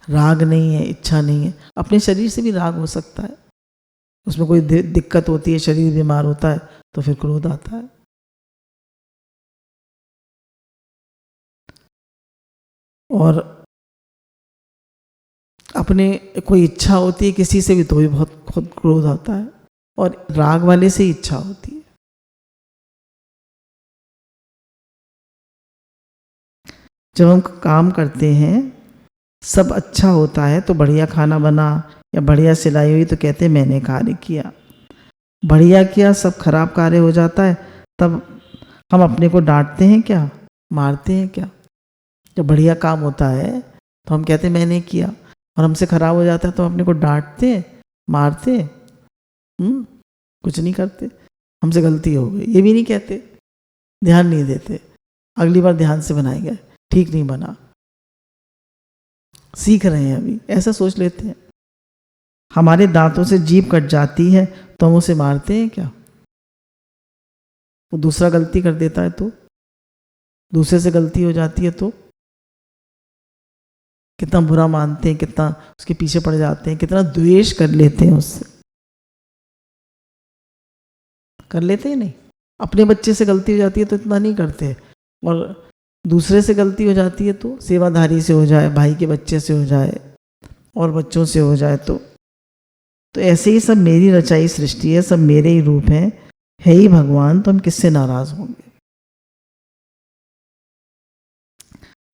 राग नहीं है, इच्छा नहीं है, अपने शरीर से भी राग हो सकता है, उसमें कोई दिक्कत होती है, शरीर बीमार होता है तो फिर क्रोध आता है। और अपने कोई इच्छा होती है किसी से भी तो भी बहुत खुद क्रोध आता है, और राग वाले से ही इच्छा होती है। जब हम काम करते हैं सब अच्छा होता है तो बढ़िया खाना बना या बढ़िया सिलाई हुई तो कहते हैं मैंने कार्य किया। बढ़िया किया सब खराब कार्य हो जाता है तब हम अपने को डांटते हैं क्या, मारते हैं क्या। जब बढ़िया काम होता है तो हम कहते हैं मैंने किया, और हमसे खराब हो जाता है तो अपने को डांटते, मारते, कुछ नहीं करते, हमसे गलती हो गई ये भी नहीं कहते, ध्यान नहीं देते, अगली बार ध्यान से बनाएंगे, ठीक नहीं बना, सीख रहे हैं अभी, ऐसा सोच लेते हैं। हमारे दांतों से जीभ कट जाती है तो हम उसे मारते हैं क्या। वो दूसरा गलती कर देता है तो, दूसरे से गलती हो जाती है तो कितना बुरा मानते हैं, कितना उसके पीछे पड़ जाते हैं, कितना द्वेष कर लेते हैं उससे, कर लेते हैं नहीं। अपने बच्चे से गलती हो जाती है तो इतना नहीं करते, और दूसरे से गलती हो जाती है तो, सेवाधारी से हो जाए, भाई के बच्चे से हो जाए, और बच्चों से हो जाए तो ऐसे ही सब मेरी रचाई सृष्टि है, सब मेरे ही रूप हैं, है ही भगवान, तो हम किससे नाराज होंगे।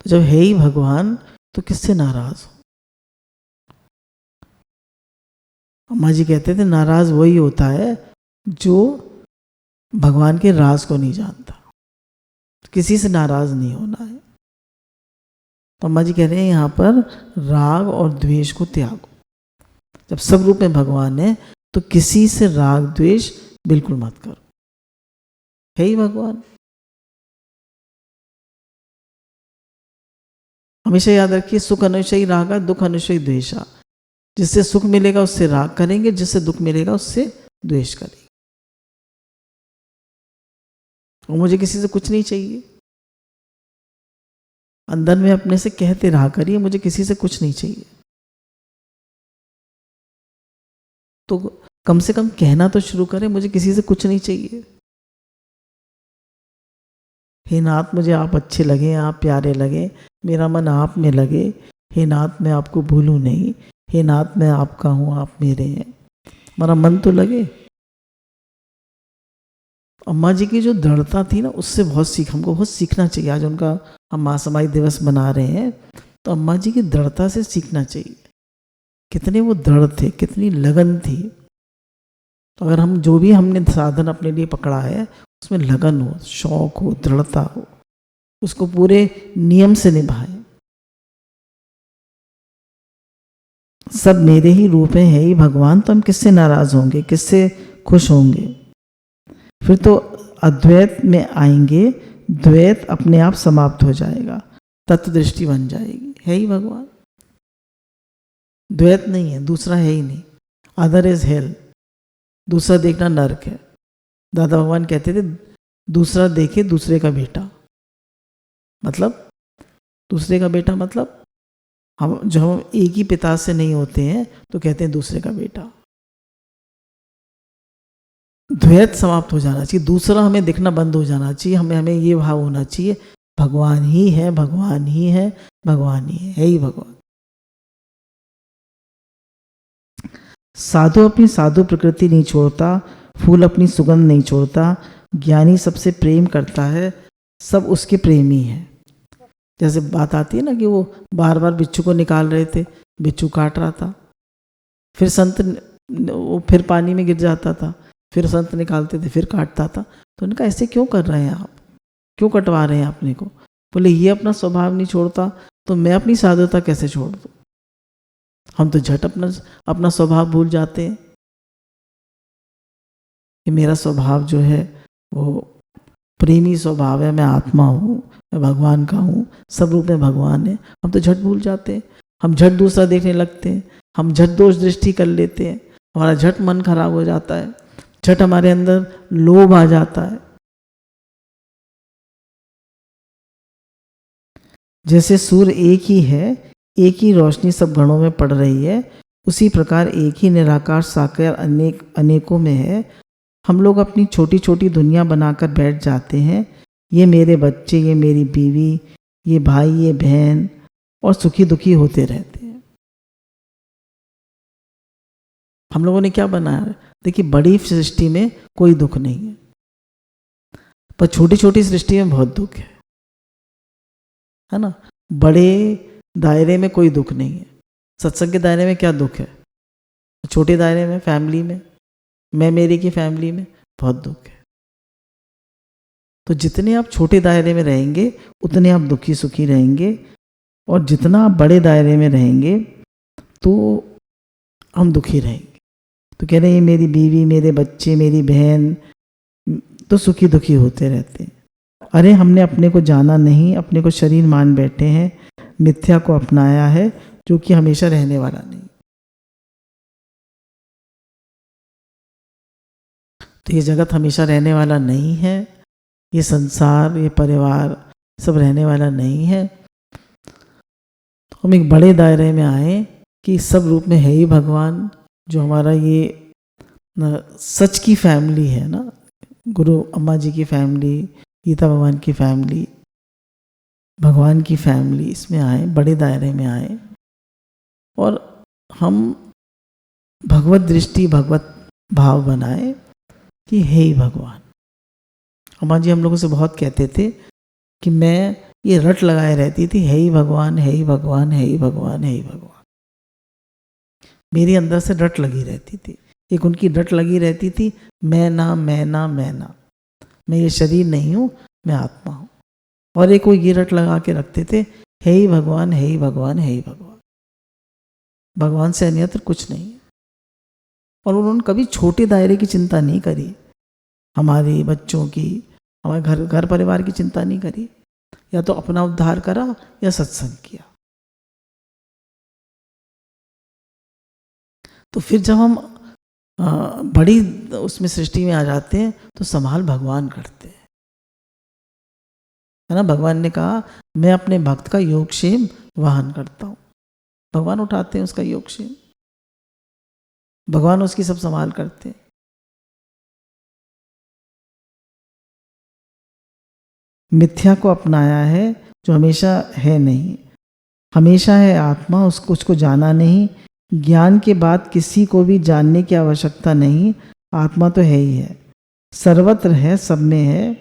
तो जब है ही भगवान तो किससे नाराज हो। अम्मा जी कहते थे नाराज वही होता है जो भगवान के राज को नहीं जानता, किसी से नाराज नहीं होना है। तो अम्मा जी कह रहे हैं यहाँ पर राग और द्वेष को त्यागो। जब सब रूप में भगवान है तो किसी से राग द्वेष बिल्कुल मत करो, है ही भगवान। हमेशा याद रखिए सुख अनुशयी रागा, दुख अनुशयी द्वेषा। जिससे सुख मिलेगा उससे राग करेंगे, जिससे दुख मिलेगा उससे द्वेष करेंगे। और मुझे किसी से कुछ नहीं चाहिए, अंदर में अपने से कहते रहा करिए मुझे किसी से कुछ नहीं चाहिए। तो कम से कम कहना तो शुरू करें मुझे किसी से कुछ नहीं चाहिए। हे नाथ मुझे आप अच्छे लगे, आप प्यारे लगे, मेरा मन आप में लगे। हे नाथ मैं आपको भूलूं नहीं, हे नाथ मैं आपका हूं, आप मेरे हैं, हमारा मन तो लगे। अम्मा जी की जो दृढ़ता थी ना उससे हमको बहुत सीखना चाहिए। आज उनका हम महासमाई दिवस मना रहे हैं तो अम्मा जी की दृढ़ता से सीखना चाहिए। कितने वो दृढ़ थे, कितनी लगन थी। तो अगर हम जो भी हमने साधन अपने लिए पकड़ा है उसमें लगन हो, शौक हो, दृढ़ता हो, उसको पूरे नियम से निभाएं। सब मेरे ही रूप है ही भगवान, तो हम किससे नाराज होंगे, किससे खुश होंगे? फिर तो अद्वैत में आएंगे, द्वैत अपने आप समाप्त हो जाएगा, तत्व दृष्टि बन जाएगी, है ही भगवान, द्वैत नहीं है, दूसरा है ही नहीं। अदर इज हेल, दूसरा देखना नरक है। दादा भगवान कहते थे दूसरा देखे दूसरे का बेटा, मतलब दूसरे का बेटा मतलब हम एक ही पिता से नहीं होते हैं तो कहते हैं दूसरे का बेटा। द्वैत समाप्त हो जाना चाहिए, दूसरा हमें दिखना बंद हो जाना चाहिए, हमें ये भाव होना चाहिए भगवान ही है, भगवान ही है, भगवान ही है ही भगवान। साधु अपनी साधु प्रकृति नहीं छोड़ता, फूल अपनी सुगंध नहीं छोड़ता, ज्ञानी सबसे प्रेम करता है, सब उसके प्रेमी हैं। जैसे बात आती है ना कि वो बार बार बिच्छू को निकाल रहे थे, बिच्छू काट रहा था, फिर संत वो फिर पानी में गिर जाता था, फिर संत निकालते थे, फिर काटता था। तो उनका ऐसे क्यों कर रहे हैं आप, क्यों कटवा रहे हैं अपने को? बोले ये अपना स्वभाव नहीं छोड़ता तो मैं अपनी साधुता कैसे छोड़ दूँ? हम तो झट अपना स्वभाव भूल जाते हैं कि मेरा स्वभाव जो है वो प्रेमी स्वभाव है, मैं आत्मा हूँ, मैं भगवान का हूँ, सब रूप में भगवान है। हम तो झट भूल जाते हैं, हम झट दूसरा देखने लगते हैं, हम झट दोष दृष्टि कर लेते हैं, हमारा झट मन खराब हो जाता है, झट हमारे अंदर लोभ आ जाता है। जैसे सूर्य एक ही है, एक ही रोशनी सब गणों में पड़ रही है, उसी प्रकार एक ही निराकार साकार अनेकों में है। हम लोग अपनी छोटी छोटी दुनिया बनाकर बैठ जाते हैं, ये मेरे बच्चे, ये मेरी बीवी, ये भाई, ये बहन, और सुखी दुखी होते रहते हैं। हम लोगों ने क्या बनाया? देखिए बड़ी सृष्टि में कोई दुख नहीं है, पर छोटी छोटी सृष्टि में बहुत दुख है ना। बड़े दायरे में कोई दुख नहीं है, सत्संग के दायरे में क्या दुख है? छोटे दायरे में, फैमिली में, मैं मेरी की फैमिली में बहुत दुख है। तो जितने आप छोटे दायरे में रहेंगे उतने आप दुखी सुखी रहेंगे, और जितना आप बड़े दायरे में रहेंगे तो हम दुखी रहेंगे। तो कह रहे हैं मेरी बीवी, मेरे बच्चे, मेरी बहन तो सुखी दुखी होते रहते हैं। अरे हमने अपने को जाना नहीं, अपने को शरीर मान बैठे हैं, मिथ्या को अपनाया है जो कि हमेशा रहने वाला नहीं। तो ये जगत हमेशा रहने वाला नहीं है, ये संसार, ये परिवार सब रहने वाला नहीं है। तो हम एक बड़े दायरे में आए कि सब रूप में है ही भगवान, जो हमारा ये सच की फैमिली है ना, गुरु अम्मा जी की फैमिली, गीता भगवान की फैमिली, भगवान की फैमिली, इसमें आए, बड़े दायरे में आए, और हम भगवत दृष्टि, भगवत भाव बनाए कि हे ही भगवान। अम्मा जी हम लोगों से बहुत कहते थे कि मैं ये रट लगाए रहती थी, हे ही भगवान, हे ही भगवान, हे ही भगवान, हे ही भगवान। मेरे अंदर से रट लगी रहती थी, एक उनकी रट लगी रहती थी, मैं ना, मैं ना, मैं ना, मैं ये शरीर नहीं हूँ, मैं आत्मा हूँ। और एक वो ये रट लगा के रखते थे, हे ही भगवान, हे ही भगवान, हे ही भगवान, भगवान से अन्यत्र कुछ नहीं है। और उन्होंने कभी छोटे दायरे की चिंता नहीं करी, हमारे बच्चों की, हमारे घर परिवार की चिंता नहीं करी, या तो अपना उद्धार करा या सत्संग किया। तो फिर जब हम बड़ी उसमें सृष्टि में आ जाते हैं तो संभाल भगवान करते हैं, है ना। भगवान ने कहा मैं अपने भक्त का योगक्षेम वहन करता हूँ, भगवान उठाते हैं उसका योगक्षेम, भगवान उसकी सब संभाल करते हैं। मिथ्या को अपनाया है जो हमेशा है नहीं, हमेशा है आत्मा, उसको जाना नहीं। ज्ञान के बाद किसी को भी जानने की आवश्यकता नहीं, आत्मा तो है ही है, सर्वत्र है, सब में है।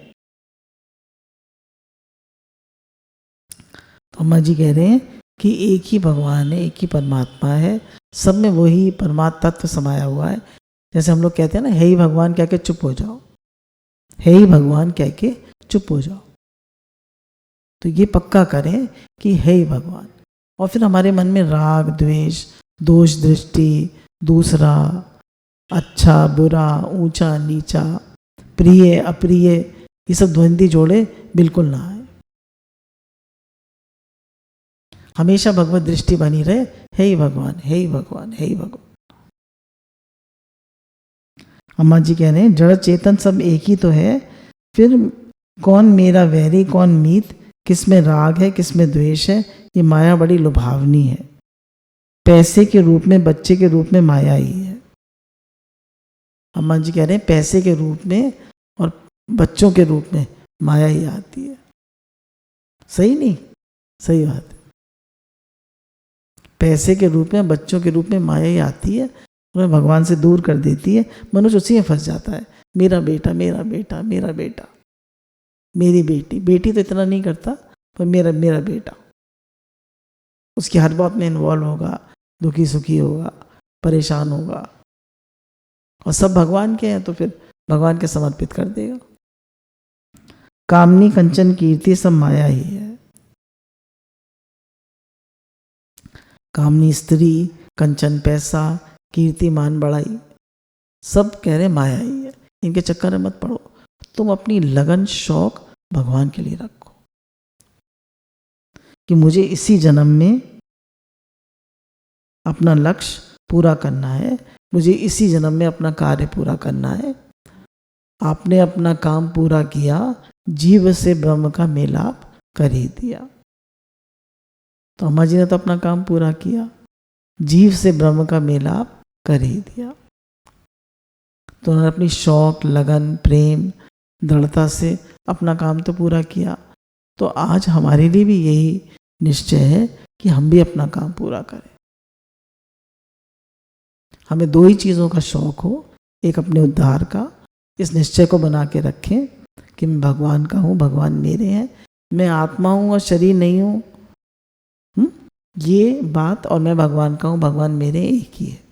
तो अम्मा जी कह रहे हैं कि एक ही भगवान है, एक ही परमात्मा है, सब में वही परमात्मा तत्व समाया हुआ है। जैसे हम लोग कहते हैं ना, हे ही भगवान कह के चुप हो जाओ, हे ही भगवान कह के चुप हो जाओ। तो ये पक्का करें कि हे ही भगवान। और फिर हमारे मन में राग द्वेष, दोष दृष्टि, दूसरा, अच्छा बुरा, ऊंचा नीचा, प्रिय अप्रिय, ये सब द्वंद्वी जोड़े बिल्कुल ना आए। हमेशा भगवत दृष्टि बनी रहे, हे ही भगवान, हे ही भगवान, हे ही भगवान। अम्मा जी कह रहे हैं जड़ चेतन सब एक ही तो है, फिर कौन मेरा वैरी कौन मीत, किस में राग है किस में द्वेष है, ये माया बड़ी लुभावनी है। पैसे के रूप में, बच्चे के रूप में माया ही है। अम्मा जी कह रहे हैं पैसे के रूप में और बच्चों के रूप में माया ही आती है। सही नहीं? सही बात है। पैसे के रूप में, बच्चों के रूप में माया ही आती है, उन्हें भगवान से दूर कर देती है। मनुष्य उसी में फंस जाता है, मेरा बेटा मेरा बेटा मेरा बेटा, मेरी बेटी। बेटी तो इतना नहीं करता, पर मेरा मेरा बेटा, उसकी हर बात में इन्वॉल्व होगा, दुखी सुखी होगा, परेशान होगा। और सब भगवान के हैं तो फिर भगवान के समर्पित कर देगा। कामनी कंचन कीर्ति सब माया ही है। कामनी स्त्री, कंचन पैसा, कीर्ति मान बढ़ाई, सब कह रहे माया ही है। इनके चक्कर में मत पड़ो, तुम अपनी लगन शौक भगवान के लिए रखो कि मुझे इसी जन्म में अपना लक्ष्य पूरा करना है, मुझे इसी जन्म में अपना कार्य पूरा करना है। आपने अपना काम पूरा किया, जीव से ब्रह्म का मेलाप कर ही दिया। तो अम्मा जी ने तो अपना काम पूरा किया, जीव से ब्रह्म का मेलाप कर ही दिया। तो उन्होंने अपनी शौक, लगन, प्रेम, दृढ़ता से अपना काम तो पूरा किया। तो आज हमारे लिए भी यही निश्चय है कि हम भी अपना काम पूरा करें। हमें दो ही चीज़ों का शौक हो, एक अपने उद्धार का, इस निश्चय को बना के रखें कि मैं भगवान का हूँ, भगवान मेरे हैं, मैं आत्मा हूँ और शरीर नहीं हूँ, ये बात, और मैं भगवान का हूँ, भगवान मेरे एक ही है।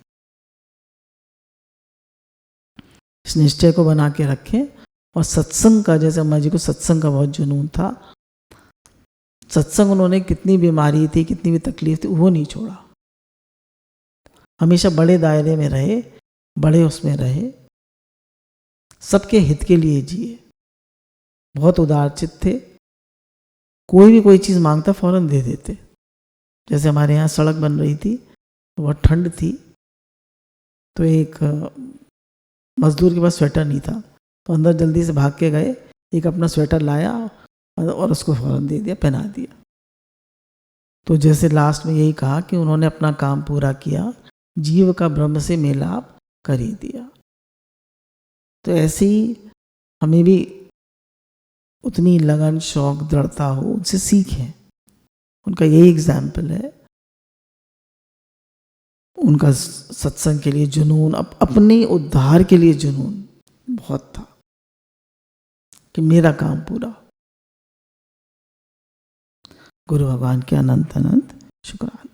इस निश्चय को बना के रखें। और सत्संग का, जैसे अम्मा जी को सत्संग का बहुत जुनून था, सत्संग उन्होंने कितनी बीमारी थी, कितनी भी तकलीफ थी, वो नहीं छोड़ा। हमेशा बड़े दायरे में रहे, बड़े उसमें रहे, सबके हित के लिए जिए। बहुत उदारचित थे, कोई भी कोई चीज़ मांगता फौरन दे देते। जैसे हमारे यहाँ सड़क बन रही थी, बहुत ठंड थी, तो एक मजदूर के पास स्वेटर नहीं था, तो अंदर जल्दी से भाग के गए, एक अपना स्वेटर लाया और उसको फौरन दे दिया, पहना दिया। तो जैसे लास्ट में यही कहा कि उन्होंने अपना काम पूरा किया, जीव का ब्रह्म से मेलाप कर ही दिया। तो ऐसे ही हमें भी उतनी लगन, शौक, दृढ़ता हो, उनसे सीखें। उनका यही एग्जाम्पल है, उनका सत्संग के लिए जुनून, अपने उद्धार के लिए जुनून बहुत था कि मेरा काम पूरा। गुरु भगवान के अनंत अनंत शुक्राना।